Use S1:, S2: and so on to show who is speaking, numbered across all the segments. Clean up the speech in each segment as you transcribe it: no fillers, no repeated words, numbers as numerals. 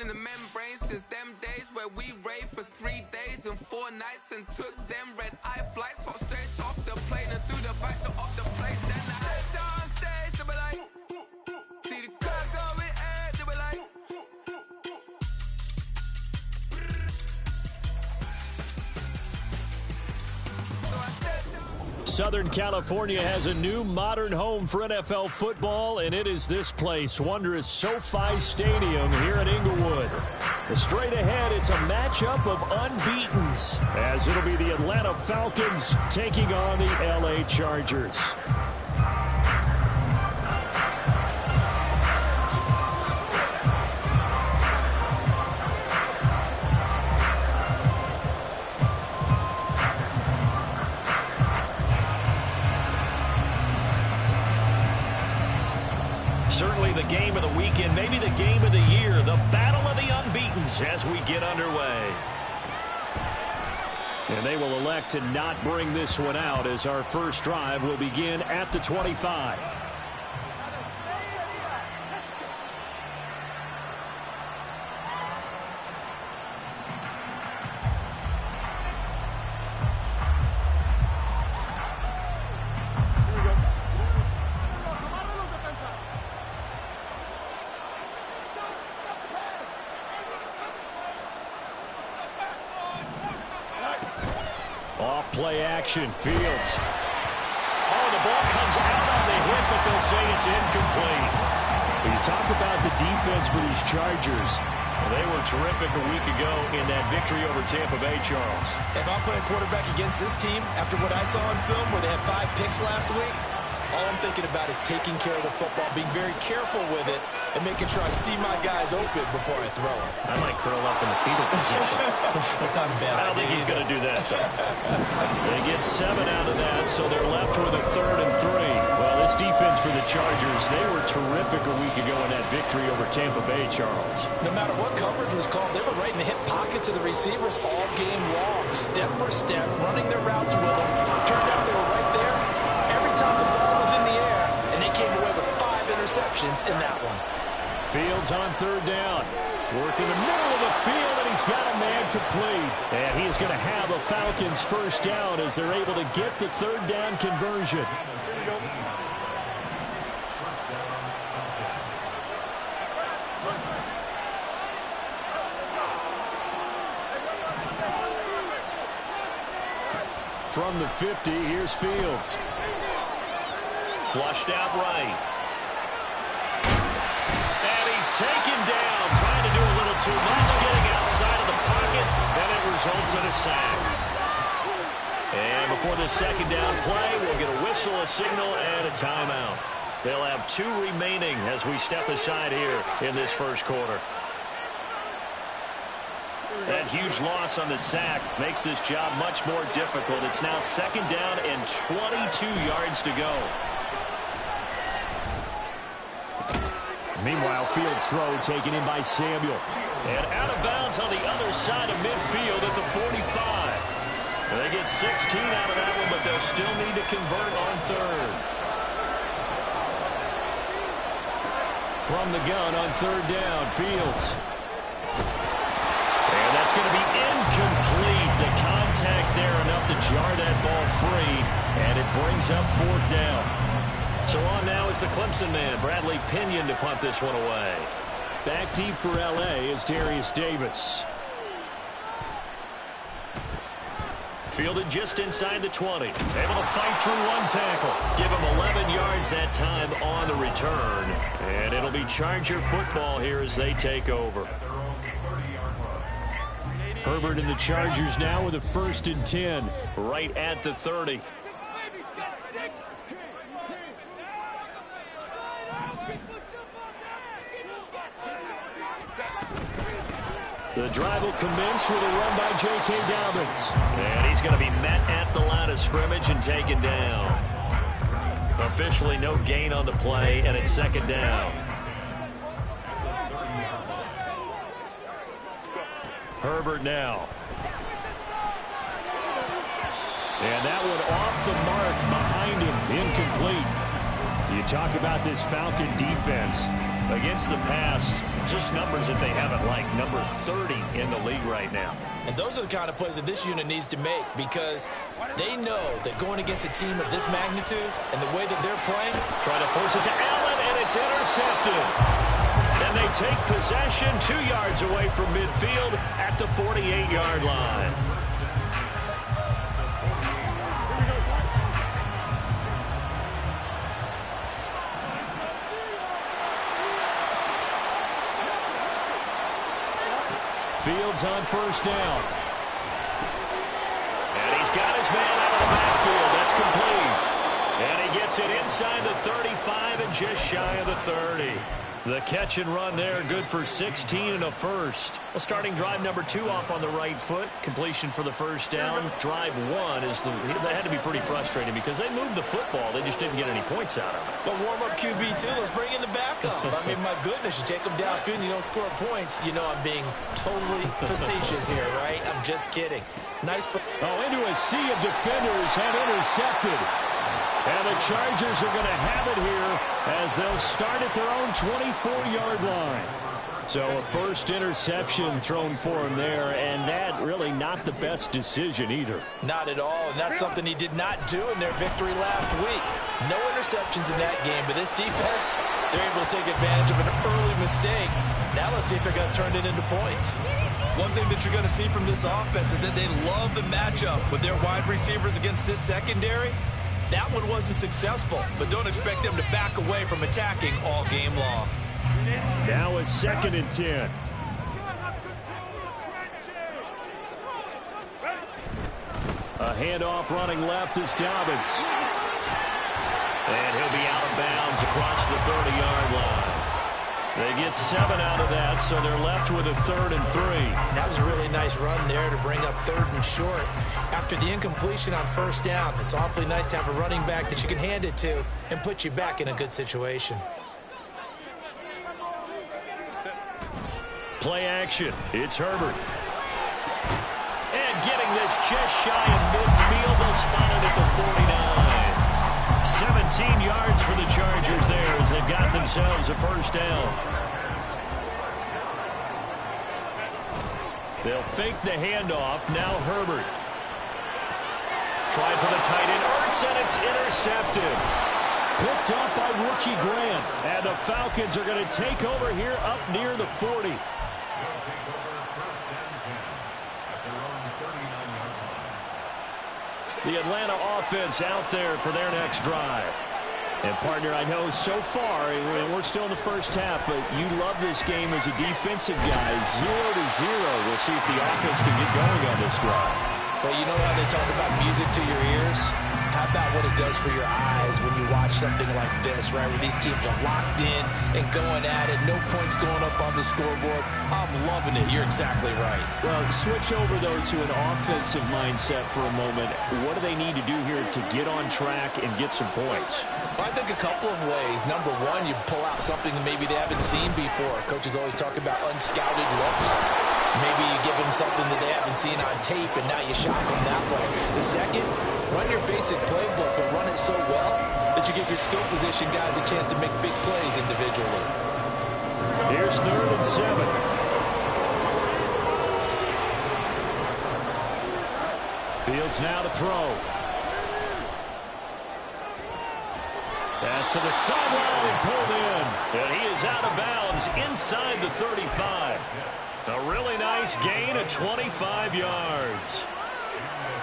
S1: in the membrane since them days where we raved for 3 days and 4 nights and took them red-eye flights, hop straight off the plane and through the back door of the place. Then I head down stage, they were like, see the crowd going, they were like.
S2: Southern California has a new modern home for NFL football, and it is this place, wondrous SoFi Stadium here in Inglewood. Straight ahead, it's a matchup of unbeatens, as it'll be the Atlanta Falcons taking on the LA Chargers. Certainly the game of the weekend, maybe the game of the year, the battle of the unbeatens as we get underway. And they will elect to not bring this one out as our first drive will begin at the 25. Play action, Fields. Oh, the ball comes out on the hit, but they'll say it's incomplete. When you talk about the defense for these Chargers, they were terrific a week ago in that victory over Tampa Bay, Charles.
S3: If I'm playing quarterback against this team, after what I saw on film where they had 5 picks last week, all I'm thinking about is taking care of the football, being very careful with it, and making sure I see my guys open before I throw it.
S2: I might curl up in the fetal position.
S3: That's not a bad idea.
S2: I don't think he's going to do that, though. They get 7 out of that, so they're left with a 3rd and 3. Well, this defense for the Chargers, they were terrific a week ago in that victory over Tampa Bay, Charles.
S3: No matter what coverage was called, they were right in the hip pockets of the receivers all game long, step for step, running their routes with them. Turned out they were right there every time the ball was in the air, and they came away with 5 interceptions in that one.
S2: Fields on 3rd down. Work in the middle of the field, and he's got a man complete. And he's going to have a Falcons first down as they're able to get the 3rd down conversion. From the 50, here's Fields. Flushed out right. Taken down, trying to do a little too much, getting outside of the pocket, and it results in a sack. And before this 2nd down play, we'll get a whistle, a signal, and a timeout. They'll have 2 remaining as we step aside here in this first quarter. That huge loss on the sack makes this job much more difficult. It's now 2nd down and 22 yards to go. Meanwhile, Fields' throw taken in by Samuel. And out of bounds on the other side of midfield at the 45. They get 16 out of that one, but they'll still need to convert on 3rd. From the gun on 3rd down, Fields. And that's going to be incomplete. The contact there enough to jar that ball free, and it brings up 4th down. So on now is the Clemson man, Bradley Pinion, to punt this one away. Back deep for L.A. is Darius Davis. Fielded just inside the 20. Able to fight through 1 tackle. Give him 11 yards that time on the return. And it'll be Charger football here as they take over. Herbert and the Chargers now with a 1st and 10. Right at the 30. The drive will commence with a run by J.K. Dobbins. And he's going to be met at the line of scrimmage and taken down. Officially no gain on the play, and it's 2nd down. Herbert now. And that one off the mark behind him, incomplete. You talk about this Falcon defense. Against the pass, just numbers that they haven't liked. Number 30 in the league right now.
S3: And those are the kind of plays that this unit needs to make, because they know that going against a team of this magnitude and the way that they're playing.
S2: Trying to force it to Allen, and it's intercepted. And they take possession 2 yards away from midfield at the 48-yard line. Fields on first down. And he's got his man out of the backfield. That's complete. And he gets it inside the 35 and just shy of the 30. The catch and run there, good for 16 and a first. Well, starting drive number 2 off on the right foot. Completion for the first down. Drive 1 is that had to be pretty frustrating because they moved the football. They just didn't get any points out of it.
S3: But warm-up QB2, let's bring in the backup. I mean, my goodness, you take them downfield and you don't score points. You know I'm being totally facetious here, right? I'm just kidding. Nice.
S2: Into a sea of defenders and intercepted. And the Chargers are going to have it here as they'll start at their own 24-yard line. So a first interception thrown for him there, and that really not the best decision either.
S3: Not at all, and that's something he did not do in their victory last week. No interceptions in that game, but this defense, they're able to take advantage of an early mistake. Now let's see if they're going to turn it into points. One thing that you're going to see from this offense is that they love the matchup with their wide receivers against this secondary. That one wasn't successful, but don't expect them to back away from attacking all game long.
S2: Now a 2nd and 10. A handoff running left is Dobbins. And he'll be out of bounds across the 30-yard line. They get 7 out of that, so they're left with a 3rd and 3.
S3: That was a really nice run there to bring up 3rd and short. After the incompletion on first down, it's awfully nice to have a running back that you can hand it to and put you back in a good situation.
S2: Play action. It's Herbert. And getting this just shy of midfield. They'll spot it at the 49. 17 yards for the Chargers there as they've got themselves a first down. They'll fake the handoff. Now Herbert. Try for the tight end. Ertz, and it's intercepted. Picked up by Richie Grant. And the Falcons are going to take over here up near the 40. The Atlanta offense out there for their next drive. And, partner, I know so far, we're still in the first half, but you love this game as a defensive guy. 0-0. We'll see if the offense can get going on this drive.
S3: Well, you know how they talk about music to your ears? How about what it does for your eyes when you watch something like this, right, where these teams are locked in and going at it, no points going up on the scoreboard? I'm loving it. You're exactly right.
S2: Well, switch over, though, to an offensive mindset for a moment. What do they need to do here to get on track and get some points?
S3: Well, I think a couple of ways. Number one, you pull out something that maybe they haven't seen before. Coaches always talk about unscouted looks. Maybe you give them something that they haven't seen on tape, and now you shock them that way. The second, run your basic playbook, but run it so well that you give your skill position guys a chance to make big plays individually.
S2: Here's 3rd and 7. Fields now to throw. Pass to the sideline, pulled in. And he is out of bounds inside the 35. A really nice gain of 25 yards.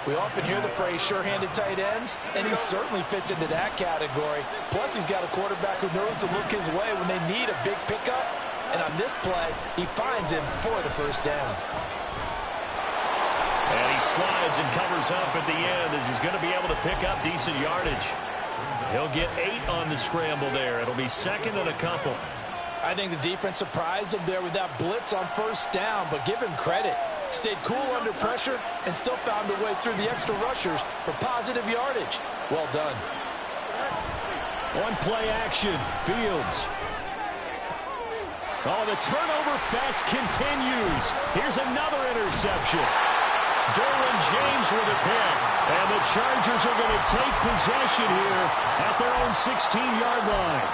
S3: We often hear the phrase sure-handed tight ends, and he certainly fits into that category. Plus, he's got a quarterback who knows to look his way when they need a big pickup. And on this play, he finds him for the first down.
S2: And he slides and covers up at the end as he's going to be able to pick up decent yardage. He'll get 8 on the scramble there. It'll be 2nd and a couple.
S3: I think the defense surprised him there with that blitz on first down, but give him credit. Stayed cool under pressure and still found a way through the extra rushers for positive yardage. Well done.
S2: On play action, Fields. Oh, the turnover fest continues. Here's another interception. Derwin James with a pick. And the Chargers are going to take possession here at their own 16-yard line.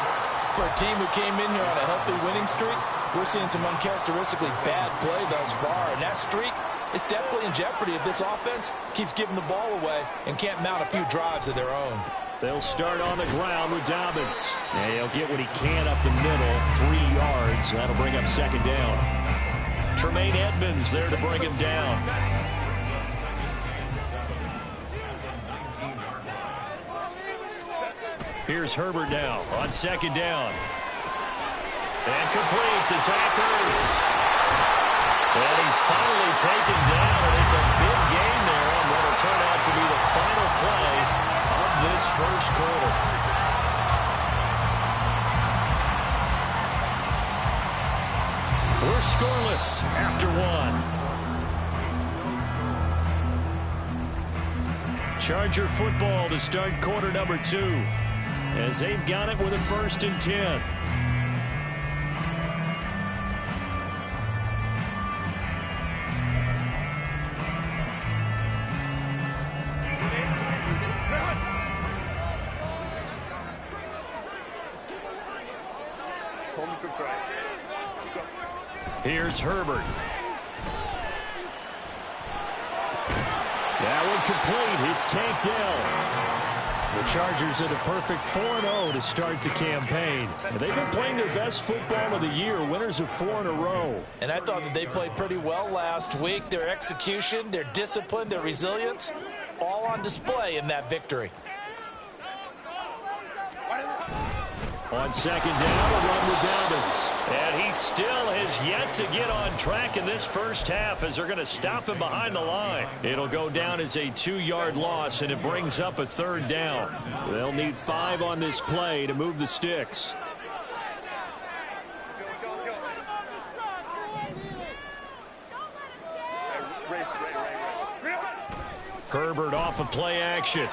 S3: For a team who came in here on a healthy winning streak, we're seeing some uncharacteristically bad play thus far, and that streak is definitely in jeopardy if this offense keeps giving the ball away and can't mount a few drives of their own.
S2: They'll start on the ground with Dobbins. And he'll get what he can up the middle, 3 yards. That'll bring up second down. Tremaine Edmonds there to bring him down. Here's Herbert now on second down. And complete to Zach Ertz. And he's finally taken down, and it's a big gain there on what will turn out to be the final play of this first quarter. We're scoreless after 1. Charger football to start quarter number 2. As they've got it with a 1st and 10. Here's Herbert. That one complete. It's tanked down. The Chargers at a perfect 4-0 to start the campaign. They've been playing their best football of the year, winners of 4 in a row.
S3: And I thought that they played pretty well last week. Their execution, their discipline, their resilience, all on display in that victory.
S2: On second down, a run with Dobbins. And he still has yet to get on track in this first half as they're going to stop him behind the line. It'll go down as a 2-yard loss, and it brings up a 3rd down. They'll need 5 on this play to move the sticks. Herbert off of play action.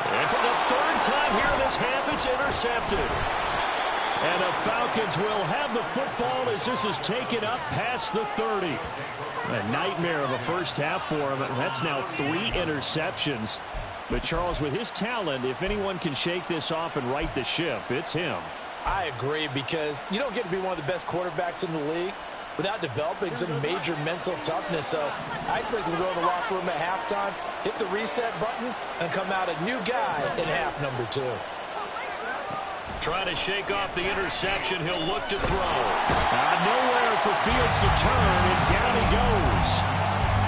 S2: And for the 3rd time here in this half, it's intercepted. And the Falcons will have the football as this is taken up past the 30. A nightmare of a first half for him. That's now 3 interceptions. But Charles, with his talent, if anyone can shake this off and right the ship, it's him.
S3: I agree, because you don't get to be one of the best quarterbacks in the league without developing some major mental toughness. So I expect him to go in the locker room at halftime, hit the reset button, and come out a new guy in half number 2.
S2: Trying to shake off the interception. He'll look to throw. Nowhere for Fields to turn, and down he goes.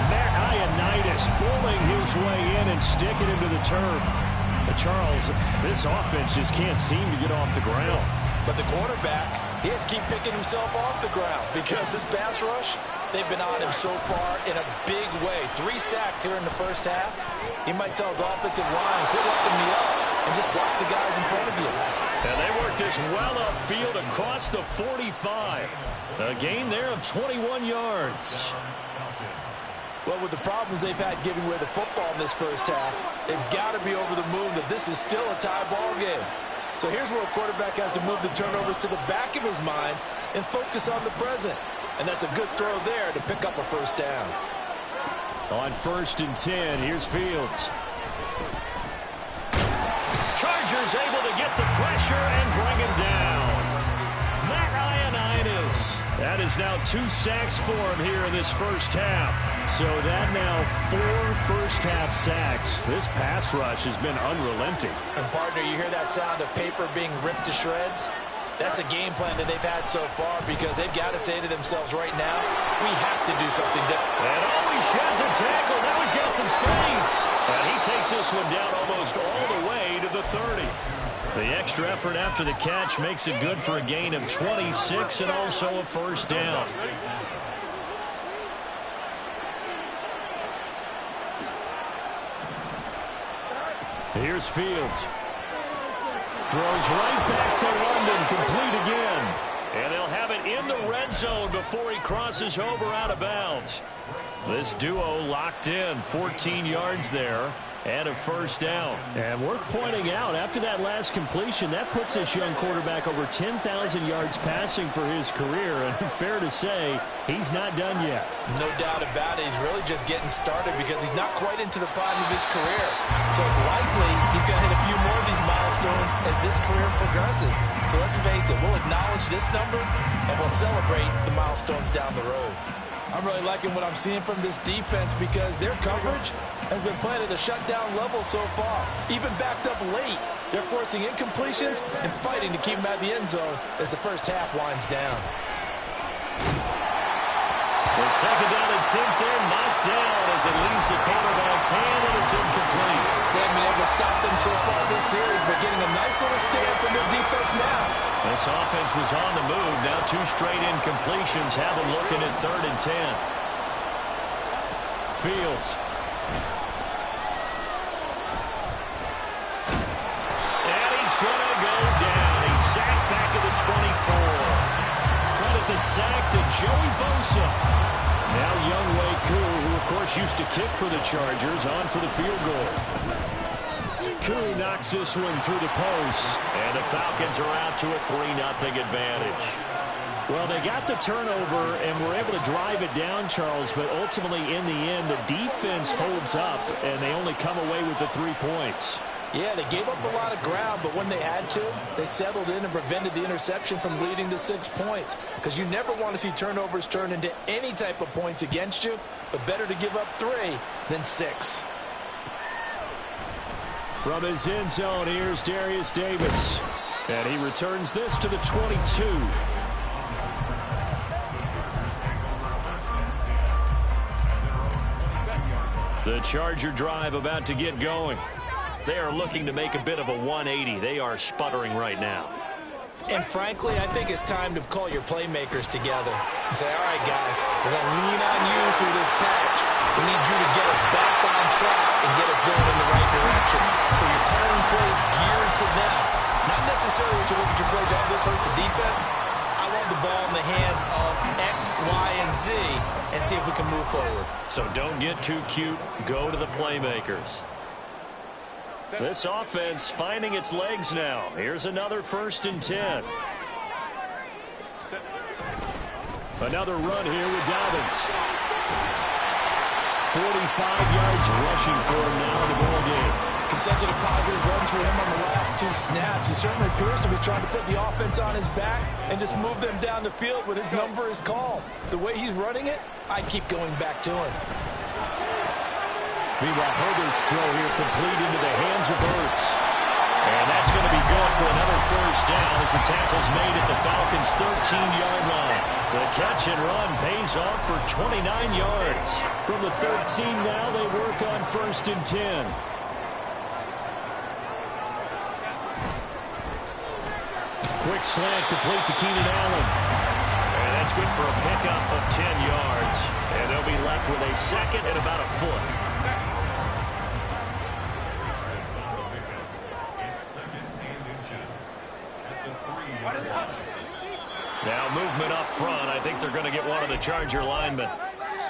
S2: Matt Ioannidis bullying his way in and sticking him to the turf. But Charles, this offense just can't seem to get off the ground.
S3: But the quarterback, he has to keep picking himself off the ground, because this pass rush, they've been on him so far in a big way. 3 sacks here in the first half. He might tell his offensive line, quit locking me up and just block the guys in front of you.
S2: And they work this well upfield across the 45. A gain there of 21 yards.
S3: Well, with the problems they've had giving away the football in this first half, they've got to be over the moon that this is still a tie ball game. So here's where a quarterback has to move the turnovers to the back of his mind and focus on the present. And that's a good throw there to pick up a 1st down.
S2: On 1st and 10, here's Fields. Chargers able to get the pressure and bring him down. Matt Ioannidis. That is now 2 sacks for him here in this first half. So that now 4 first-half sacks. This pass rush has been unrelenting.
S3: And, partner, you hear that sound of paper being ripped to shreds? That's a game plan that they've had so far, because they've got to say to themselves right now, we have to do something different.
S2: And always sheds a tackle. Now he's got some space. And he takes this one down almost all the way to the 30. The extra effort after the catch makes it good for a gain of 26 and also a 1st down. Here's Fields. Throws right back to London, complete again. And they'll have it in the red zone before he crosses over out of bounds. This duo locked in, 14 yards there. And a first down. And worth pointing out, after that last completion, that puts this young quarterback over 10,000 yards passing for his career. And fair to say, he's not done yet.
S3: No doubt about it. He's really just getting started because he's not quite into the prime of his career. So it's likely he's going to hit a few more of these milestones as this career progresses. So let's face it, we'll acknowledge this number and we'll celebrate the milestones down the road. I'm really liking what I'm seeing from this defense because their coverage has been playing at a shutdown level so far. Even backed up late, they're forcing incompletions and fighting to keep them out of the end zone as the first half winds down.
S2: The second down attempt there, knocked down as it leaves the quarterback's hand, and it's incomplete.
S3: They haven't been able to stop them so far this series, but getting a nice little stand from their defense now.
S2: This offense was on the move. Now 2 straight incompletions have them looking at 3rd and 10. Fields. And he's going to go down. He's sacked back at the 24. Credit the sack to Joey Bosa. Now Younghoe Koo, who of course used to kick for the Chargers, on for the field goal. Koo knocks this one through the post. And the Falcons are out to a 3-0 advantage. Well, they got the turnover and were able to drive it down, Charles, but ultimately in the end, the defense holds up, and they only come away with the 3 points.
S3: Yeah, they gave up a lot of ground, but when they had to, they settled in and prevented the interception from leading to 6 points. Because you never want to see turnovers turn into any type of points against you, but better to give up 3 than 6.
S2: From his end zone, here's Darius Davis. And he returns this to the 22. The Charger drive about to get going. They are looking to make a bit of a 180. They are sputtering right now.
S3: And frankly, I think it's time to call your playmakers together and say, all right, guys, we're going to lean on you through this patch. We need you to get us back on track and get us going in the right direction. So you're calling plays geared to them. Not necessarily to look at your plays, oh, this hurts the defense. I want the ball in the hands of X, Y, and Z and see if we can move forward.
S2: So don't get too cute. Go to the playmakers. This offense finding its legs now. Here's another 1st and 10. Another run here with Dobbins. 45 yards rushing for him now in the ball game.
S3: Consecutive positive runs for him on the last 2 snaps. He certainly appears to be trying to put the offense on his back and just move them down the field when his number is called. The way he's running it, I keep going back to him.
S2: Meanwhile, Herbert's throw here complete into the hands of Ertz. And that's going to be good for another 1st down as the tackle's made at the Falcons' 13-yard line. The catch and run pays off for 29 yards. From the 13 now, they work on 1st and 10. Quick slant complete to Keenan Allen. And that's good for a pickup of 10 yards. And they'll be left with a 2nd and about a foot. Now movement up front. I think they're going to get one of the Charger linemen.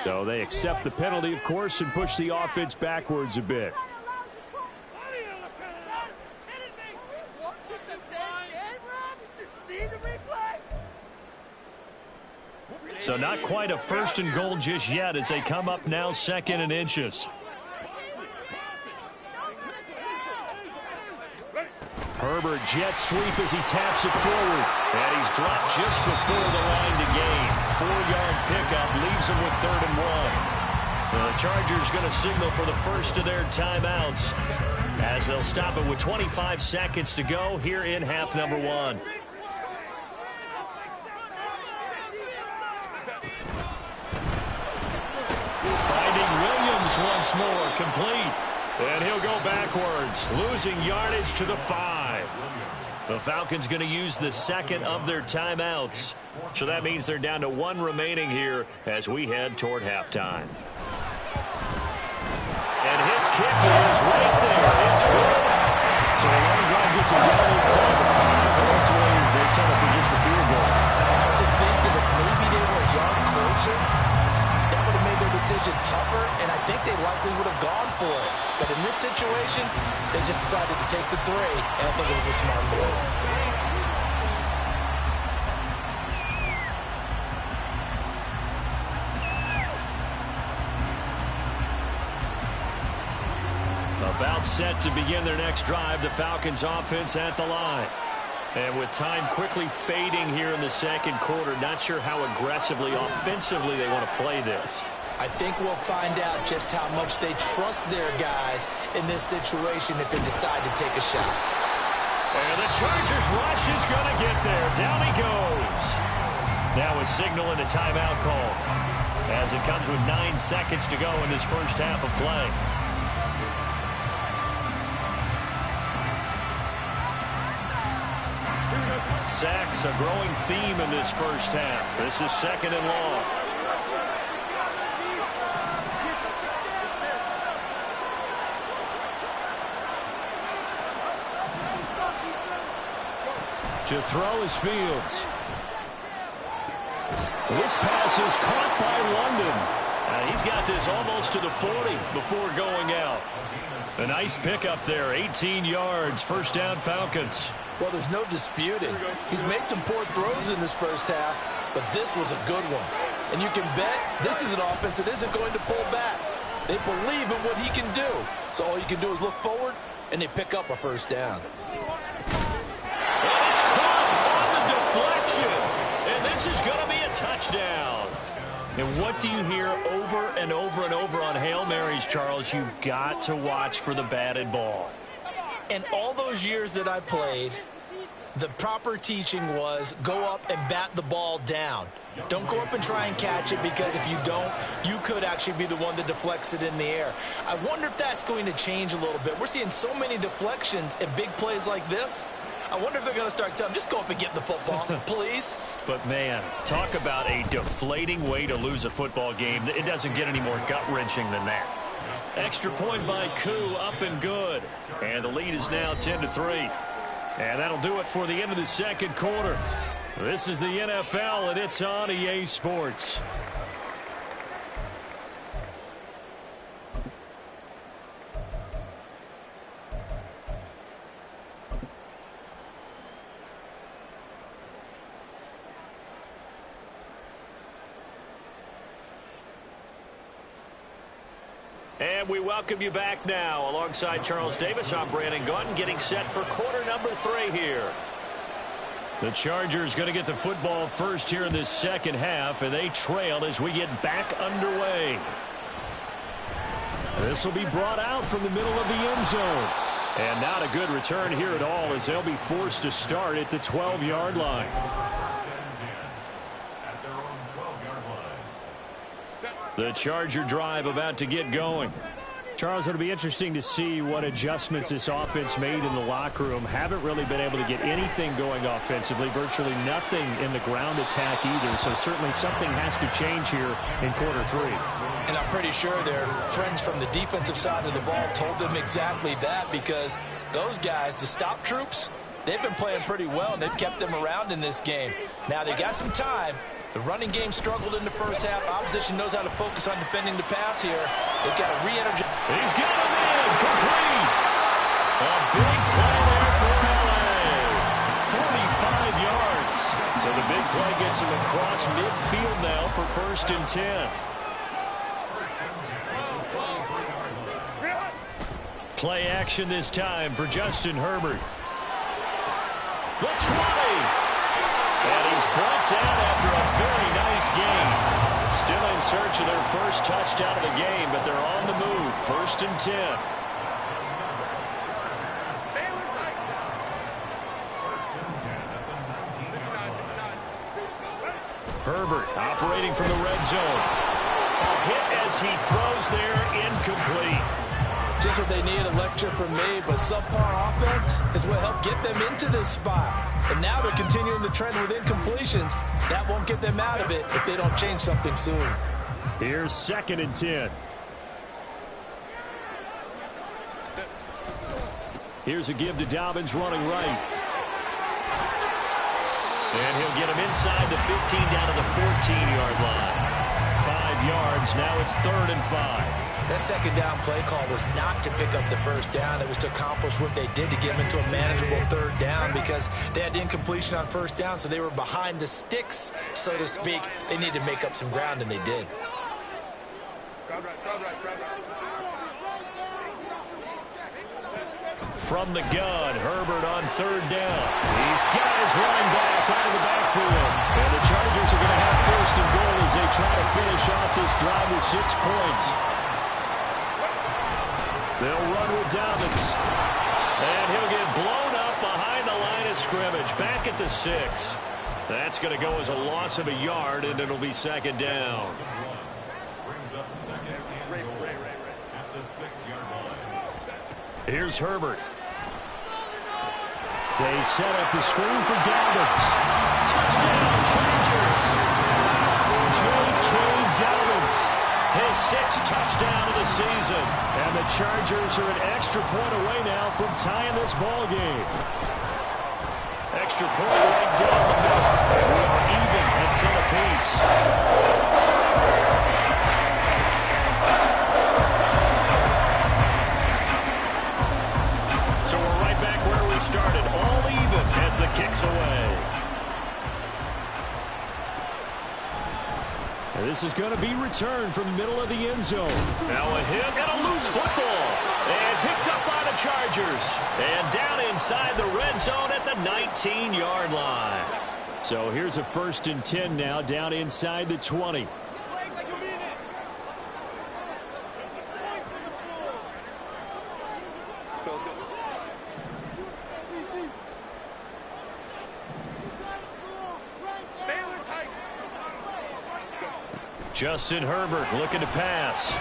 S2: So they accept the penalty, of course, and push the offense backwards a bit. So not quite a 1st and goal just yet as they come up now 2nd and inches. Herbert jet sweep as he taps it forward. And he's dropped just before the line to gain. 4-yard pickup leaves him with 3rd and 1. The Chargers going to signal for the first of their timeouts as they'll stop it with 25 seconds to go here in half number 1. Finding Williams once more, complete. And he'll go backwards, losing yardage to the 5. The Falcons going to use the 2nd of their timeouts. So that means they're down to 1 remaining here as we head toward halftime. And his kick is right there. It's good. So a long drive gets him down inside the 5, but ultimately they settle for just the field goal.
S3: I have to think that if maybe they were a yard closer, that would have made their decision tougher, and I think they likely would have gone for it. But in this situation, they just decided to take the 3, and I think it was a smart move.
S2: About set to begin their next drive, the Falcons offense at the line. And with time quickly fading here in the second quarter, not sure how aggressively, offensively they want to play this.
S3: I think we'll find out just how much they trust their guys in this situation if they decide to take a shot.
S2: And the Chargers rush is going to get there. Down he goes. Now a signal and a timeout call, as it comes with 9 seconds to go in this first half of play. Sacks, a growing theme in this first half. This is second and long. To throw is Fields. This pass is caught by London. He's got this almost to the 40 before going out. A nice pickup there, 18 yards, first down Falcons.
S3: Well, there's no disputing. He's made some poor throws in this first half, but this was a good one. And you can bet this is an offense that isn't going to pull back. They believe in what he can do. So all you can do is look forward, and they pick up a first down.
S2: And it's caught on the deflection. And this is going to be a touchdown. And what do you hear over and over and over on Hail Marys, Charles? You've got to watch for the batted ball.
S3: In all those years that I played, the proper teaching was go up and bat the ball down. Don't go up and try and catch it, because if you don't, you could actually be the one that deflects it in the air. I wonder if that's going to change a little bit. We're seeing so many deflections and big plays like this. I wonder if they're going to start telling them, just go up and get the football, please.
S2: But, man, talk about a deflating way to lose a football game. It doesn't get any more gut-wrenching than that. Extra point by Koo, up and good. And the lead is now 10-3. And that'll do it for the end of the second quarter. This is the NFL, and it's on EA Sports. And we welcome you back now. Alongside Charles Davis, I'm Brandon Gaudin, getting set for quarter number 3 here. The Chargers going to get the football first here in this second half, and they trail as we get back underway. This will be brought out from the middle of the end zone. And not a good return here at all, as they'll be forced to start at the 12-yard line. The Charger drive about to get going. Charles, it'll be interesting to see what adjustments this offense made in the locker room. Haven't really been able to get anything going offensively, virtually nothing in the ground attack either. So certainly something has to change here in quarter 3.
S3: And I'm pretty sure their friends from the defensive side of the ball told them exactly that, because those guys, the stop troops, they've been playing pretty well, and they've kept them around in this game. Now they got some time. The running game struggled in the first half. Opposition knows how to focus on defending the pass here. They've got to re-energize.
S2: He's got him in. Complete. A big play there for LA. 45 yards. So the big play gets him across midfield now for 1st and 10. Play action this time for Justin Herbert. The 20. And he's brought down after a very nice game. Still in search of their first touchdown of the game, but they're on the move. 1st and 10. Herbert operating from the red zone. A hit as he throws there, incomplete.
S3: Just what they need, a lecture from me, but subpar offense is what helped get them into this spot. And now they're continuing the trend with incompletions. That won't get them out of it if they don't change something soon.
S2: Here's 2nd and 10. Here's a give to Dobbins running right. And he'll get him inside the 15 down to the 14-yard line. 5 yards, now it's 3rd and 5.
S3: That second down play call was not to pick up the first down. It was to accomplish what they did to get them into a manageable third down because they had incompletion on first down, so they were behind the sticks, so to speak. They needed to make up some ground, and they did.
S2: From the gun, Herbert on third down. He's got his line back out of the backfield. And the Chargers are going to have first and goal as they try to finish off this drive with 6 points. They'll run with Dobbins. And he'll get blown up behind the line of scrimmage. Back at the 6. That's going to go as a loss of a yard, and it'll be second down.
S4: Brings up second and goal at the 6-yard line.
S2: Here's Herbert. They set up the screen for Dobbins. Touchdown, Chargers. J.K. Dobbins. His 6th touchdown of the season. And the Chargers are an extra point away now from tying this ball game. Extra point right down the middle. And we are even at 10 apiece. Started all even as the kick's away. And this is going to be returned from the middle of the end zone. Now a hit and a loose football. And picked up by the Chargers. And down inside the red zone at the 19-yard line. So here's a 1st and 10 now down inside the 20. Justin Herbert looking to pass.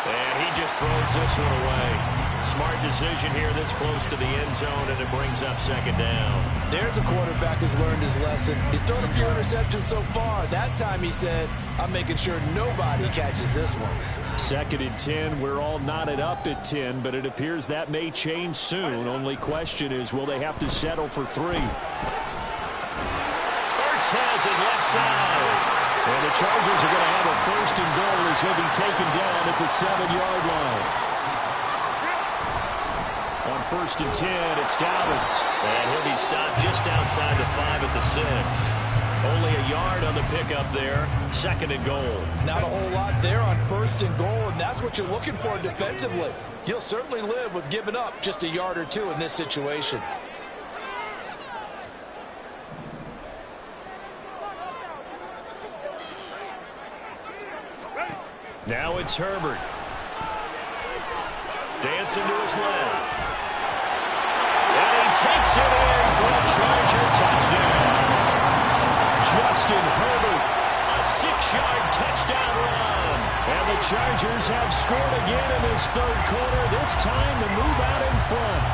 S2: And he just throws this one away. Smart decision here this close to the end zone, and it brings up second down.
S3: There's a quarterback who's learned his lesson. He's thrown a few interceptions so far. That time he said, I'm making sure nobody catches this one.
S2: 2nd and 10. We're all knotted up at 10, but it appears that may change soon. Only question is, will they have to settle for 3? Has it left side. And the Chargers are going to have a 1st and goal as he'll be taken down at the 7-yard line. On 1st and 10, it's Dobbins. And he'll be stopped just outside the 5 at the 6. Only a yard on the pickup there. 2nd and goal.
S3: Not a whole lot there on 1st and goal, and that's what you're looking for defensively. You'll certainly live with giving up just a yard or 2 in this situation.
S2: Now it's Herbert. Dancing to his left. And he takes it in for a Charger touchdown. Justin Herbert, a 6-yard touchdown run. And the Chargers have scored again in this 3rd quarter, this time to move out in front.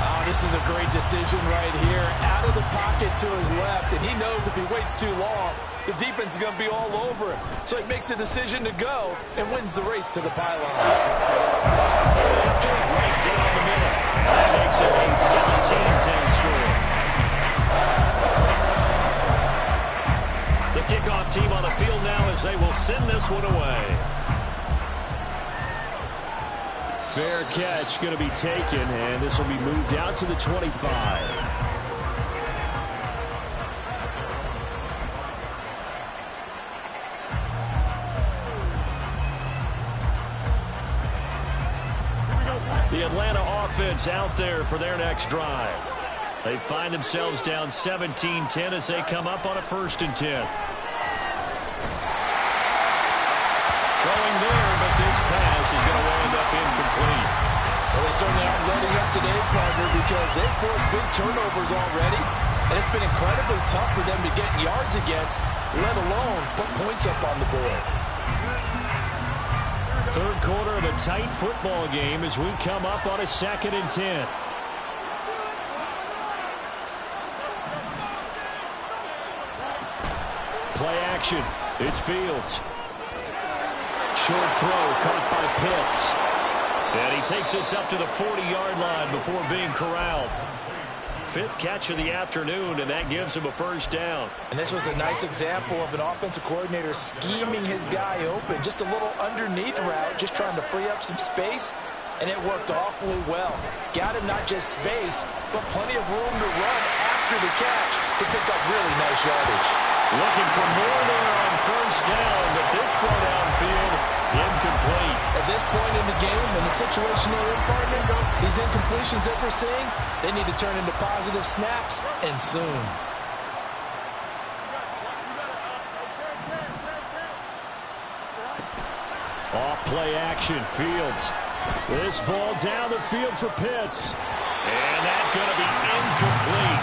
S3: Oh, this is a great decision right here. Out of the pocket to his left, and he knows if he waits too long, the defense is going to be all over him. So he makes a decision to go and wins the race to the pylon.
S2: After right down the middle. That makes it a 17-10 score. The kickoff team on the field now as they will send this one away. Fair catch going to be taken, and this will be moved out to the 25. The Atlanta offense out there for their next drive. They find themselves down 17-10 as they come up on a 1st and 10. Throwing there, but this pass is going to wind up incomplete.
S3: Well, they certainly aren't letting up today, partner, because they've forced big turnovers already, and it's been incredibly tough for them to get yards against, let alone put points up on the board.
S2: 3rd quarter of a tight football game as we come up on a 2nd and 10. Play action. It's Fields. Short throw caught by Pitts. And he takes us up to the 40-yard line before being corralled. fifth catch of the afternoon, and that gives him a first down.
S3: And this was a nice example of an offensive coordinator scheming his guy open. Just a little underneath route, just trying to free up some space, and it worked awfully well. Got him not just space, but plenty of room to run after the catch to pick up really nice yardage.
S2: Looking for more there on first down, but this throw downfield, incomplete.
S3: At this point in the game, in the situation they're in, partner, these incompletions that we're seeing, they need to turn into positive snaps, and soon.
S2: Off play action, Fields. This ball down the field for Pitts. And that's going to be incomplete.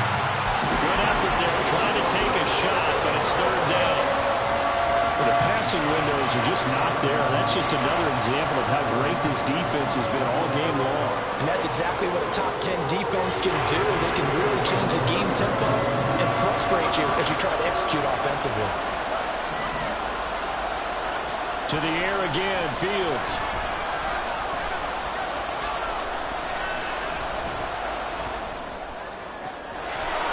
S2: Good effort there, trying to take a shot, but it's third down.
S5: Well, the passing windows are just not there. That's just another example of how great this defense has been all game long.
S3: And that's exactly what a top 10 defense can do. They can really change the game tempo and frustrate you as you try to execute offensively.
S2: To the air again, Fields.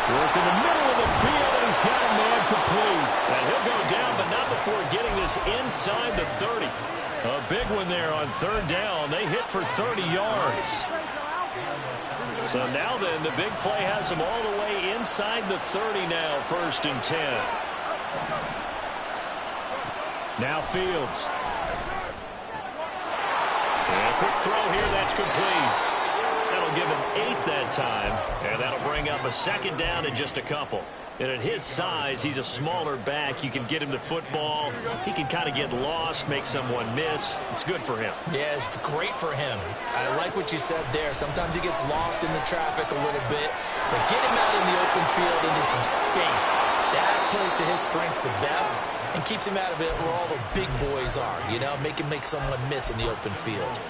S2: Work in the middle of the field, and he's got a man complete. And he'll go down, but not before getting this inside the 30. A big one there on third down. They hit for 30 yards. So now then, the big play has them all the way inside the 30 now, 1st and 10. Now Fields. And a quick throw here, that's complete. That'll give him 8 that time, and that'll bring up a second down in just a couple. And at his size, he's a smaller back. You can get him to football. He can kind of get lost, make someone miss. It's good for him.
S3: Yeah, it's great for him. I like what you said there. Sometimes he gets lost in the traffic a little bit, but get him out in the open field into some space. That plays to his strengths the best and keeps him out of it where all the big boys are, you know, make him make someone miss in the open field.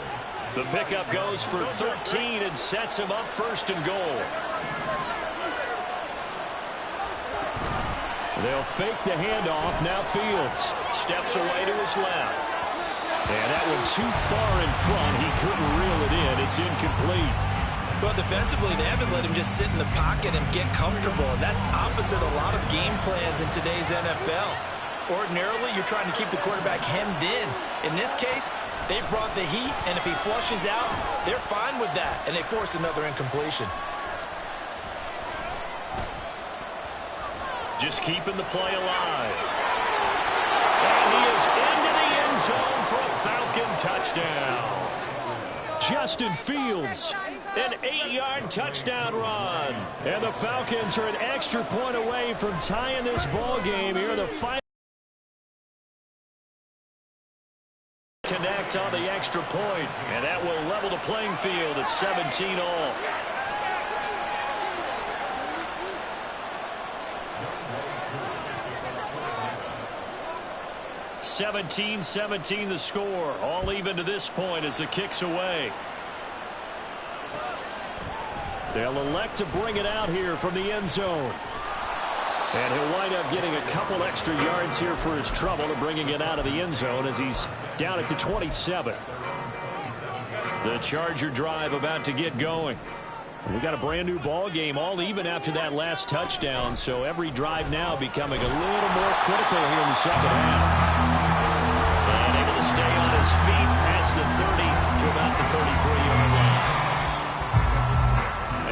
S2: The pickup goes for 13 and sets him up 1st and goal. They'll fake the handoff. Now Fields steps away to his left. And that one too far in front. He couldn't reel it in. It's incomplete.
S3: Well, defensively, they haven't let him just sit in the pocket and get comfortable. And that's opposite a lot of game plans in today's NFL. Ordinarily, you're trying to keep the quarterback hemmed in. In this case, they brought the heat, and if he flushes out, they're fine with that, and they force another incompletion.
S2: Just keeping the play alive. And he is into the end zone for a Falcon touchdown. Justin Fields, an 8-yard touchdown run. And the Falcons are an extra point away from tying this ball game here. The final connect on the extra point, and that will level the playing field at 17 all. (17-17) the score, all even to this point as the kick's away. They'll elect to bring it out here from the end zone. And he'll wind up getting a couple extra yards here for his trouble and bringing it out of the end zone as he's down at the 27. The Charger drive about to get going. We got a brand new ball game, all even after that last touchdown, so every drive now becoming a little more critical here in the second half. And able to stay on his feet past the 30 to about the 33-yard line.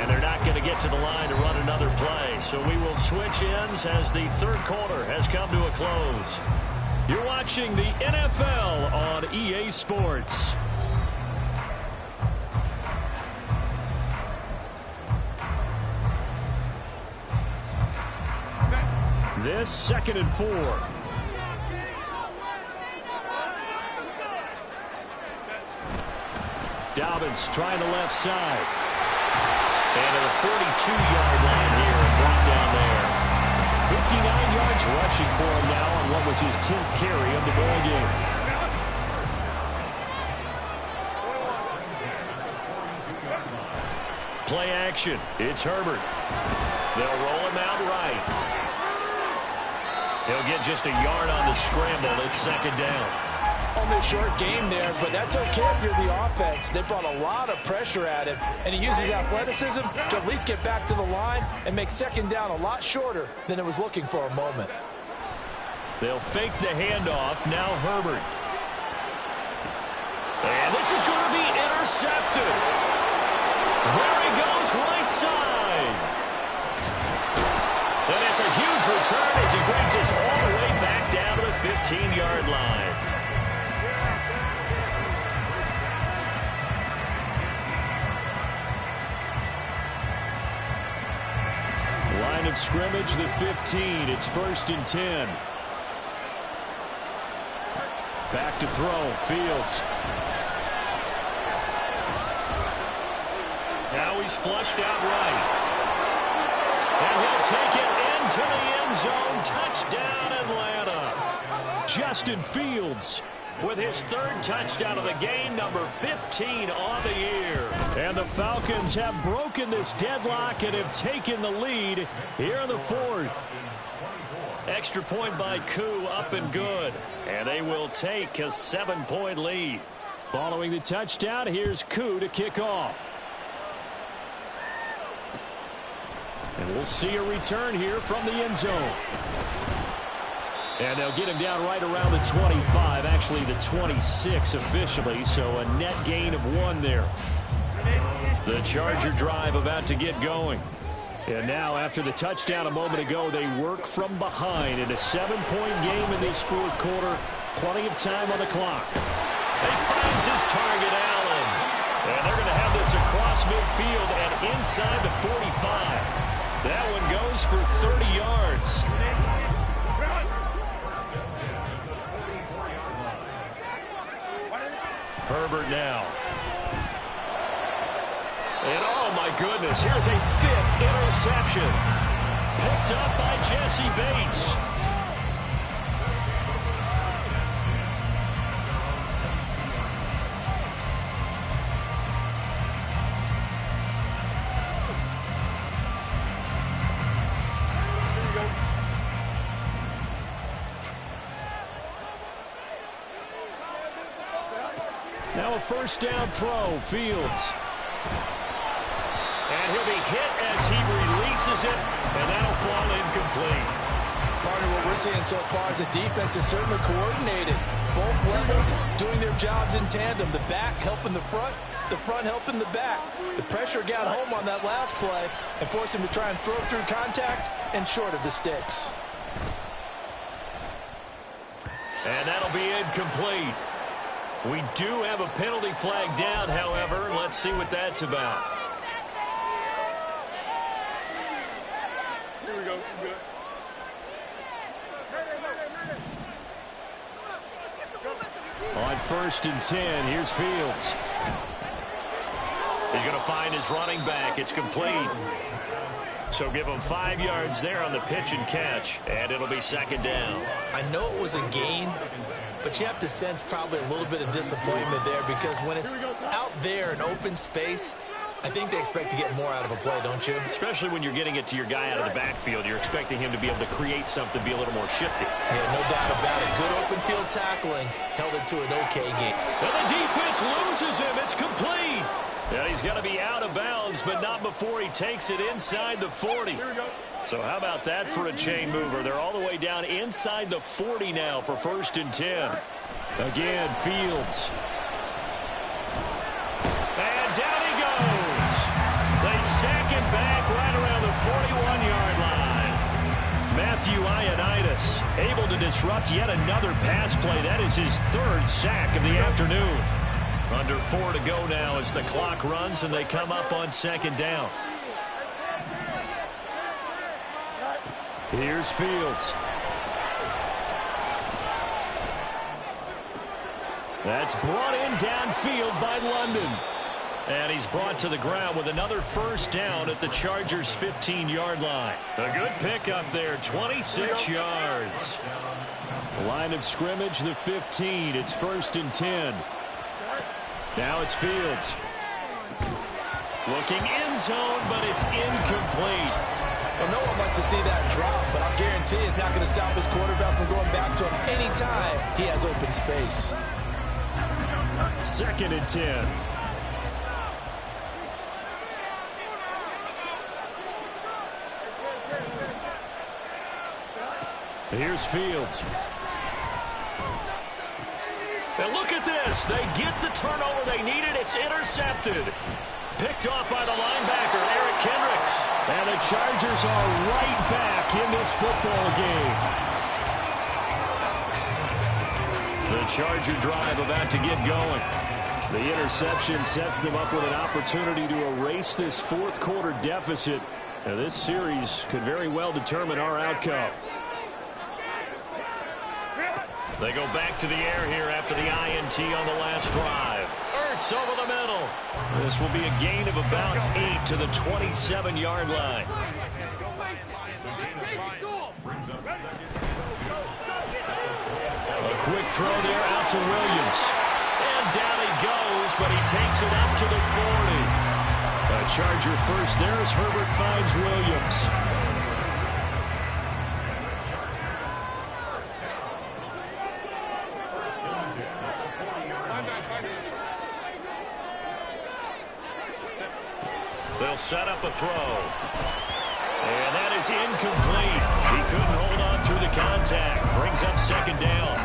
S2: And they're not going to get to the line to run another play, so we will switch ends as the third quarter has come to a close. You're watching the NFL on EA Sports. This 2nd and 4. Dobbins trying the left side. And at a 42-yard line here and brought down there. 59 yards rushing for him now on what was his 10th carry of the ball game. Play action. It's Herbert. They'll roll him out right. He'll get just a yard on the scramble. It's 2nd down.
S3: on their short game there, but that's okay if you're the offense. They brought a lot of pressure at him, and he uses athleticism to at least get back to the line and make second down a lot shorter than it was looking for a moment.
S2: They'll fake the handoff. Now Herbert. And this is going to be intercepted. There he goes, right side. And it's a huge return as he brings us all the way back down to the 15-yard line. Line of scrimmage, the 15. It's 1st and 10. Back to throw, Fields. Now he's flushed out right. And he'll take it into the end zone. Touchdown, Atlanta. Justin Fields with his 3rd touchdown of the game, number 15 on the year. And the Falcons have broken this deadlock and have taken the lead here in the 4th. Extra point by Koo, up and good. And they will take a 7-point lead. Following the touchdown, here's Koo to kick off. And we'll see a return here from the end zone. And they'll get him down right around the 25, actually the 26 officially, so a net gain of 1 there. The Charger drive about to get going. And now, after the touchdown a moment ago, they work from behind in a 7-point game in this 4th quarter. Plenty of time on the clock. He finds his target, Allen. And they're going to have this across midfield and inside the 45. That one goes for 30 yards. Herbert now. And oh my goodness, here's a 5th interception. Picked up by Jesse Bates. Now a 1st down throw, Fields. And he'll be hit as he releases it, and that'll fall incomplete.
S3: Partner, what we're seeing so far is the defense is certainly coordinated. Both levels doing their jobs in tandem. The back helping the front helping the back. The pressure got home on that last play and forced him to try and throw through contact and short of the sticks.
S2: And that'll be incomplete. We do have a penalty flag down, however. Let's see what that's about.
S6: Here we go. Good.
S2: On 1st and 10, here's Fields. He's going to find his running back. It's complete. So give him 5 yards there on the pitch and catch, and it'll be 2nd down.
S3: I know it was a gain, but you have to sense probably a little bit of disappointment there because when it's out there in open space, I think they expect to get more out of a play, don't you?
S2: Especially when you're getting it to your guy out of the backfield. You're expecting him to be able to create something, be a little more shifty.
S3: Yeah, no doubt about it. Good open field tackling held it to an okay game.
S2: And the defense loses him. It's complete. And he's going to be out of bounds, but not before he takes it inside the 40. So how about that for a chain mover? They're all the way down inside the 40 now for 1st and 10. Again, Fields. And down he goes. They sack him back right around the 41-yard line. Matthew Ioannidis able to disrupt yet another pass play. That is his 3rd sack of the afternoon. Under 4 to go now as the clock runs and they come up on 2nd down. Here's Fields. That's brought in downfield by London. And he's brought to the ground with another 1st down at the Chargers' 15-yard line. A good pickup there, 26 yards. Line of scrimmage, the 15. It's 1st and 10. Now it's Fields. Looking end zone, but it's incomplete.
S3: Well, no one wants to see that drop, but I'll guarantee it's not going to stop his quarterback from going back to him anytime he has open space.
S5: 2nd and 10. Here's Fields.
S2: And look at this. They get the turnover they needed. It's intercepted. Picked off by the linebacker, Eric Kendricks.
S5: And the Chargers are right back in this football game.
S2: The Charger drive about to get going.
S5: The interception sets them up with an opportunity to erase this fourth quarter deficit. Now, this series could very well determine our outcome.
S2: They go back to the air here after the INT on the last drive. Ertz over the middle.
S5: This will be a gain of about 8 to the 27-yard line.
S2: A quick throw there out to Williams. And down he goes, but he takes it up to the 40.
S5: A Charger first there as Herbert finds Williams.
S2: They'll set up a throw. And that is incomplete. He couldn't hold on through the contact. Brings up 2nd down.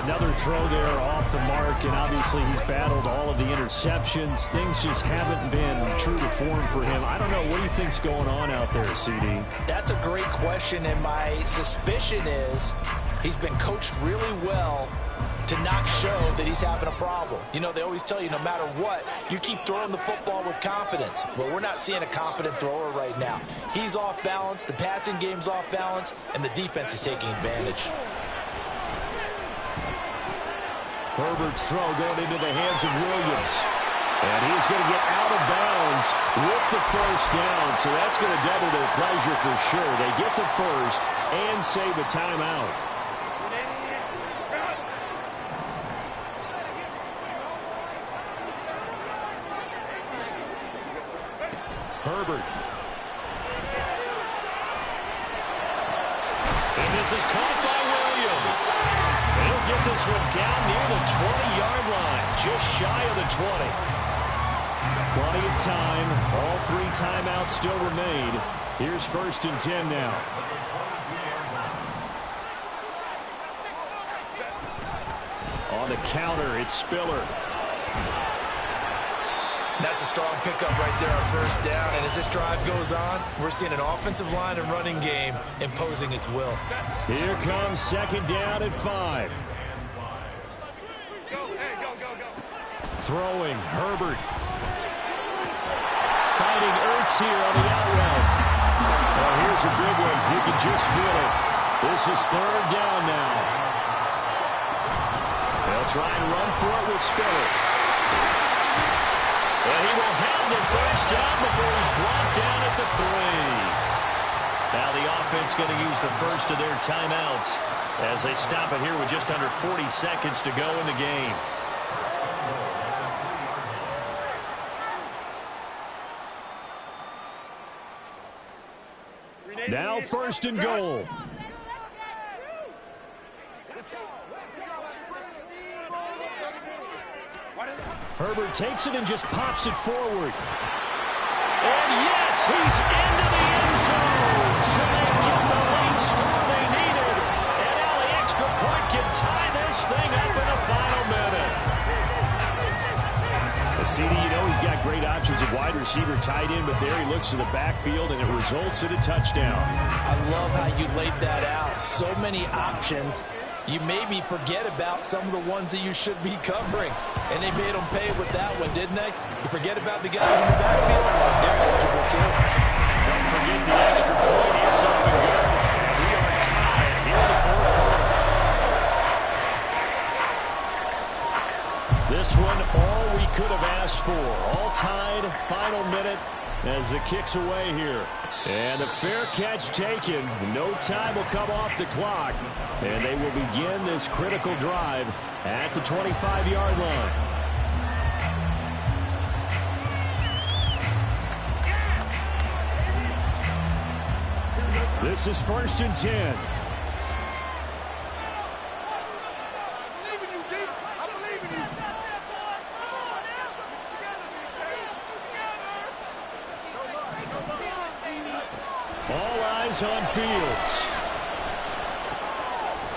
S5: Another throw there off the mark, and obviously he's battled all of the interceptions. Things just haven't been true to form for him. I don't know. What do you think's going on out there, CD?
S3: That's a great question, and my suspicion is he's been coached really well to not show that he's having a problem. You know, they always tell you no matter what, you keep throwing the football with confidence. Well, we're not seeing a confident thrower right now. He's off balance, the passing game's off balance, and the defense is taking advantage.
S5: Herbert's throw going into the hands of Williams. And he's going to get out of bounds with the first down, so that's going to double their pleasure for sure. They get the first and save a timeout. Herbert.
S2: And this is caught by Williams. He'll get this one down near the 20-yard line, just shy of the 20.
S5: Plenty of time. All 3 timeouts still remain. Here's 1st and 10 now. On the counter, it's Spiller.
S3: That's a strong pickup right there on 1st down. And as this drive goes on, we're seeing an offensive line and running game imposing its will.
S5: Here comes 2nd down at 5. Throwing, Herbert. Finding Ertz here on the out route. Oh, here's a big one. You can just feel it. This is 3rd down now. They'll try and run for it with Spiller.
S2: And he will have the first down before he's brought down at the 3. Now the offense going to use the first of their timeouts as they stop it here with just under 40 seconds to go in the game.
S5: Now 1st and goal. Herbert takes it and just pops it forward.
S2: And yes, he's into the end zone. So they get the late score they needed. And now the extra point can tie this thing up in the final minute.
S5: CD, you know he's got great options at wide receiver, tight end, but there he looks to the backfield, and it results in a touchdown.
S3: I love how you laid that out. So many options. You maybe forget about some of the ones that you should be covering. And they made them pay with that one, didn't they? You forget about the guys in the backfield. They're eligible, too.
S2: Don't forget the extra point. It's up and good. And we are tied here in the 4th quarter.
S5: This one, all we could have asked for. All tied, final minute as it kicks away here. And a fair catch taken. No time will come off the clock. And they will begin this critical drive at the 25-yard line. This is 1st and 10. All eyes on Fields.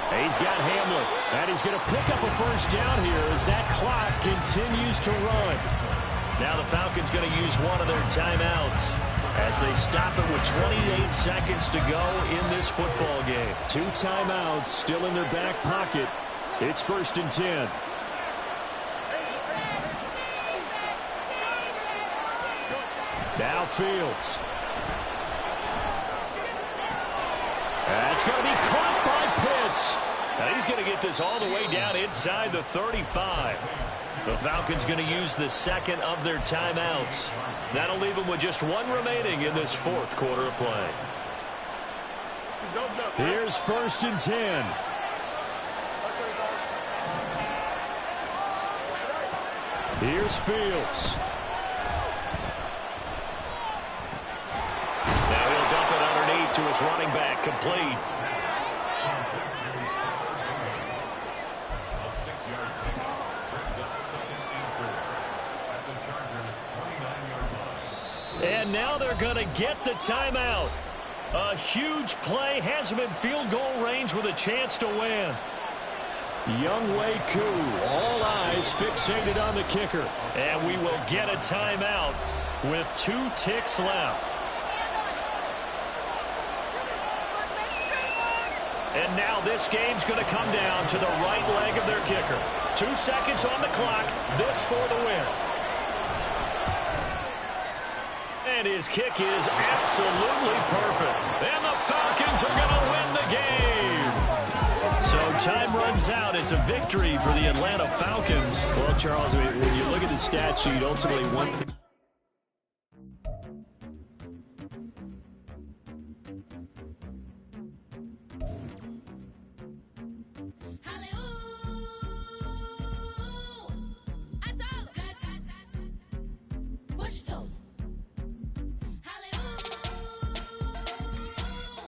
S5: He's got Hamlin, and he's going to pick up a first down here as that clock continues to run.
S2: Now the Falcons going to use one of their timeouts as they stop it with 28 seconds to go in this football game.
S5: 2 timeouts still in their back pocket. It's 1st and 10. Now Fields. That's going to be caught by Pitts.
S2: Now he's going to get this all the way down inside the 35. The Falcons going to use the second of their timeouts. That'll leave them with just 1 remaining in this 4th quarter of play.
S5: Here's 1st and 10. Here's Fields.
S2: Now he'll dump it underneath to his running back, complete.
S4: A 6-yard pickup brings up 2nd and 4 at the Chargers' 29-yard line.
S2: And now they're going to get the timeout. A huge play, has him in field goal range with a chance to win.
S5: Younghoe Koo, all eyes fixated on the kicker.
S2: And we will get a timeout with 2 ticks left. And now this game's going to come down to the right leg of their kicker. 2 seconds on the clock, this for the win. And his kick is absolutely perfect. And the Falcons are going to win the game. So time runs out. It's a victory for the Atlanta Falcons.
S5: Well, Charles, when you look at the stat sheet, ultimately one